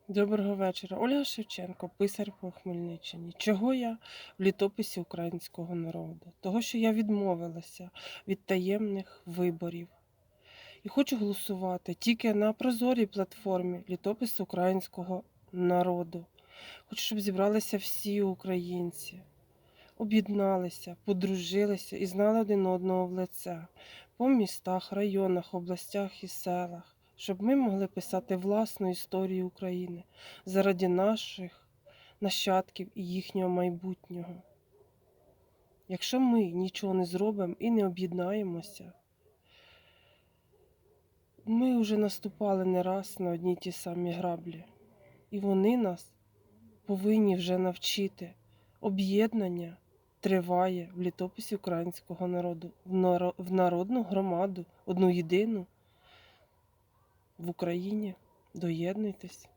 Доброго вечора. Ольга Шевченко, писар по Хмельниччині. Чого я в літописі українського народу? Того, що я відмовилася від таємних виборів. І хочу голосувати тільки на прозорій платформі літопису українського народу. Хочу, щоб зібралися всі українці, об'єдналися, подружилися і знали один одного в лице по містах, районах, областях і селах, щоб ми могли писати власну історію України заради наших нащадків і їхнього майбутнього. Якщо ми нічого не зробимо і не об'єднаємося, ми вже наступали не раз на одні й ті самі граблі, і вони нас повинні вже навчити. Об'єднання триває в літописі українського народу, в народну громаду, одну єдину в Україні. Доєднуйтесь.